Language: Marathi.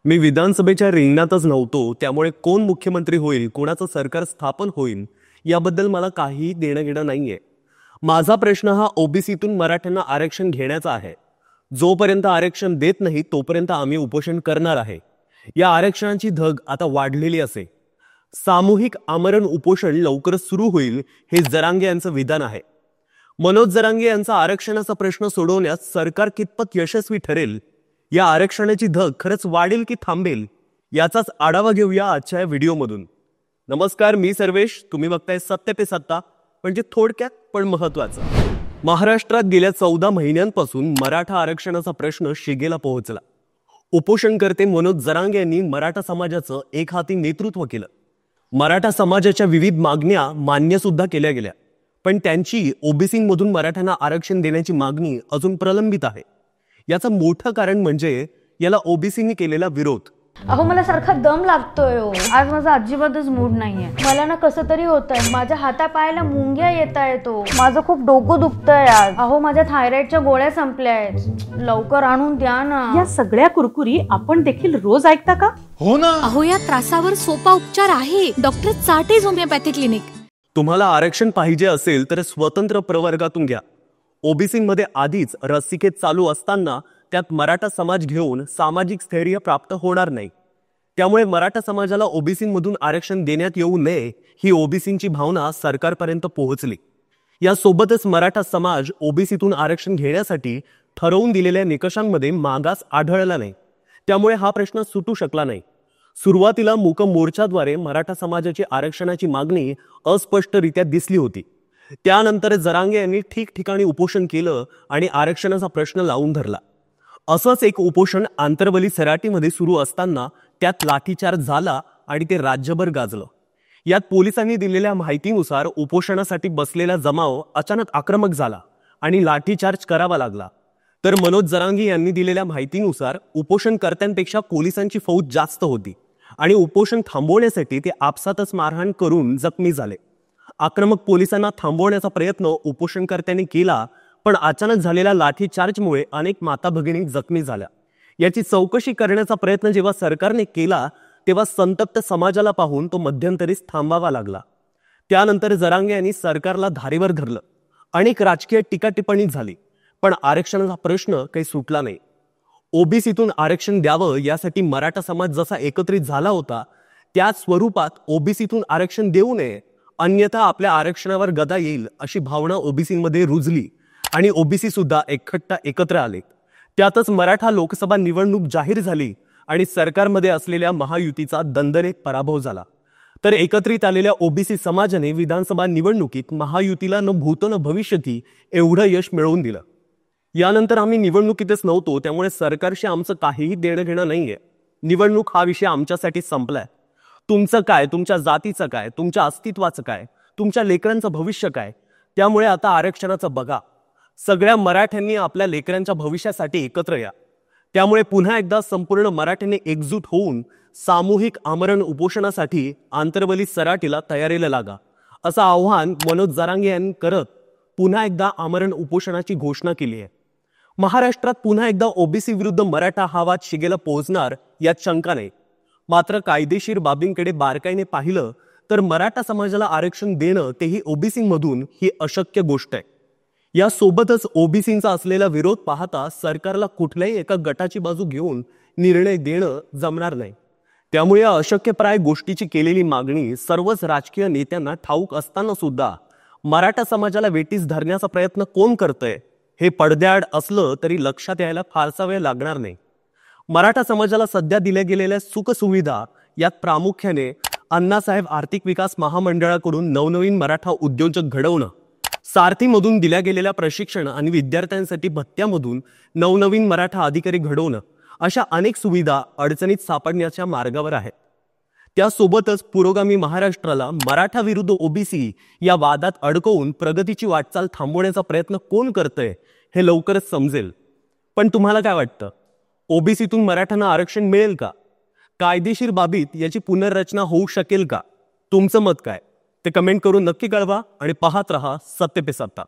मी विधानसभेच्या रिंगणातच नव्हतो, त्यामुळे कोण मुख्यमंत्री होईल, कोणाचं सरकार स्थापन होईल याबद्दल मला काहीही देणं घेणं नाहीये. माझा प्रश्न हा ओबीसीतून मराठ्यांना आरक्षण घेण्याचा आहे. जोपर्यंत आरक्षण देत नाही तोपर्यंत आम्ही उपोषण करणार आहे. या आरक्षणाची धग आता वाढलेली असे. सामूहिक आमरण उपोषण लवकरच सुरू होईल हे जरांगे यांचं विधान आहे. मनोज जरांगे यांचा आरक्षणाचा प्रश्न सोडवण्यात सरकार कितपत यशस्वी ठरेल, या आरक्षणाची धग खरंच वाढेल की थांबेल, याचाच आढावा घेऊया आजच्या या व्हिडिओमधून. नमस्कार, मी सर्वेश. तुम्ही बघताय सत्य पे सत्ता, म्हणजे थोडक्यात पण महत्वाचं. महाराष्ट्रात गेल्या 14 महिन्यांपासून मराठा आरक्षणाचा प्रश्न शिगेला पोहोचला. उपोषणकर्ते मनोज जरांगे यांनी मराठा समाजाचं एक हाती नेतृत्व केलं. मराठा समाजाच्या विविध मागण्या मान्य सुद्धा केल्या गेल्या, पण त्यांची ओबीसीमधून मराठ्यांना आरक्षण देण्याची मागणी अजून प्रलंबित आहे. याचं मोठं कारण म्हणजे याला ओबीसींनी केलेला विरोध. अहो, मला सारखा दम लागतोय. आज माझा अजिबातच मूड नाहीये. मला ना कसं तरी होतंय. माझ्या हातापायाला मुंग्या येतायत. माझं खूप डोकं दुखतंय आज. अहो, माझ्या थायरॉइडच्या गोळ्या संपल्या आहेत. लवकर आणून द्या ना. या सगळ्या कुरकुरी आपण देखील रोज ऐकता का? हो ना. अहो, या त्रासावर सोपा उपचार आहे. Doctor Chatej homoeopathy clinic. तुम्हाला आरक्षण पाहिजे असेल तर स्वतंत्र प्रवर्गातून घ्या. ओबीसीमध्ये आधीच रस्सीखेच चालू असताना त्यात मराठा समाज घेऊन सामाजिक स्थैर्य प्राप्त होणार नाही. त्यामुळे मराठा समाजाला ओबीसीमधून आरक्षण देण्यात येऊ नये ही ओबीसींची भावना सरकारपर्यंत पोहोचली. यासोबतच मराठा समाज ओबीसीतून आरक्षण घेण्यासाठी ठरवून दिलेल्या निकषांमध्ये मागास आढळला नाही. त्यामुळे हा प्रश्न सुटू शकला नाही. सुरुवातीला मूक मोर्चाद्वारे मराठा समाजाची आरक्षणाची मागणी अस्पष्टरित्या दिसली होती. त्यानंतर जरांगे यांनी ठिकठिकाणी उपोषण केलं आणि आरक्षणाचा प्रश्न लावून धरला. असंच एक उपोषण आंतरवली सराटीमध्ये सुरू असताना त्यात लाठीचार्ज झाला आणि ते राज्यभर गाजलं. यात पोलिसांनी दिलेल्या माहितीनुसार उपोषणासाठी बसलेला जमाव अचानक आक्रमक झाला आणि लाठीचार्ज करावा लागला. तर मनोज जरांगे यांनी दिलेल्या माहितीनुसार उपोषणकर्त्यांपेक्षा पोलिसांची फौज जास्त होती आणि उपोषण थांबवण्यासाठी ते आपसातच मारहाण करून जखमी झाले. आक्रमक पोलिसांना थांबवण्याचा प्रयत्न उपोषणकर्त्यांनी केला, पण अचानक झालेल्या लाठीचार्जमुळे अनेक माता भगिनी जखमी झाल्या. याची चौकशी करण्याचा प्रयत्न जेव्हा सरकारने केला तेव्हा संतप्त समाजाला पाहून तो मध्यंतरीच थांबावा लागला. त्यानंतर जरांगे यांनी सरकारला धारेवर धरलं. अनेक राजकीय टीकाटिप्पणी झाली, पण आरक्षणाचा प्रश्न काही सुटला नाही. ओबीसीतून आरक्षण द्यावं यासाठी मराठा समाज जसा एकत्रित झाला होता त्याच स्वरूपात ओबीसीतून आरक्षण देऊ नये, अन्यथा आपल्या आरक्षणावर गदा येईल अशी भावना ओबीसीमध्ये रुजली आणि ओबीसी सुद्धा एकखट्टा एकत्र आले. त्यातच मराठा लोकसभा निवडणूक जाहीर झाली आणि सरकारमध्ये असलेल्या महायुतीचा दणदणीत पराभव झाला. तर एकत्रित आलेल्या ओबीसी समाजाने विधानसभा निवडणुकीत महायुतीला न भूतो न भविष्यती एवढं यश मिळवून दिलं. यानंतर आम्ही निवडणुकीतच नव्हतो, त्यामुळे सरकारशी आमचं काहीही देणं घेणं नाहीये. निवडणूक हा विषय आमच्यासाठी संपलाय. तुमचं काय, तुमच्या जातीचं काय, तुमच्या अस्तित्वाचं काय, तुमच्या लेकरांचं भविष्य काय, त्यामुळे आता आरक्षणाचं बघा. सगळ्या मराठ्यांनी आपल्या लेकरांच्या भविष्यासाठी एकत्र या. त्यामुळे पुन्हा एकदा संपूर्ण मराठ्यांनी एकजूट होऊन सामूहिक आमरण उपोषणासाठी आंतरवली सराटीला तयारीला लागा, असं आव्हान मनोज जरांगे यांनी करत पुन्हा एकदा आमरण उपोषणाची घोषणा केली आहे. महाराष्ट्रात पुन्हा एकदा ओबीसी विरुद्ध मराठा हा वाद शिगेला पोहोचणार यात शंका नाही. मात्र कायदेशीर बाबींकडे बारकाईने पाहिलं तर मराठा समाजाला आरक्षण देणं, तेही ओबीसीमधून, ही अशक्य गोष्ट आहे. यासोबतच ओबीसींचा असलेला विरोध पाहता सरकारला कुठल्याही एका गटाची बाजू घेऊन निर्णय देणं जमणार नाही. त्यामुळे या अशक्यप्राय गोष्टीची केलेली मागणी सर्वच राजकीय नेत्यांना ठाऊक असताना सुद्धा मराठा समाजाला वेठीस धरण्याचा प्रयत्न कोण करतंय हे पडद्याआड असलं तरी लक्षात यायला फारसा वेळ लागणार नाही. मराठा समाजाला सध्या दिल्या गेलेल्या सुखसुविधा यात प्रामुख्याने अण्णासाहेब आर्थिक विकास महामंडळाकडून नवनवीन मराठा उद्योजक घडवणं, सारथीमधून दिल्या गेलेल्या प्रशिक्षण आणि विद्यार्थ्यांसाठी भत्त्यामधून नवनवीन मराठा अधिकारी घडवणं, अशा अनेक सुविधा अडचणीत सापडण्याच्या मार्गावर आहेत. त्यासोबतच पुरोगामी महाराष्ट्राला मराठा विरुद्ध ओबीसी या वादात अडकवून प्रगतीची वाटचाल थांबवण्याचा प्रयत्न कोण करतंय हे लवकरच समजेल. पण तुम्हाला काय वाटतं, ओबीसीतून मराठ्यांना आरक्षण मिळेल का? कायदेशीर बाबीत याची पुनर्रचना होऊ शकेल का? तुमचं मत काय ते कमेंट करून नक्की कळवा आणि पाहत रहा सत्य पे सत्ता.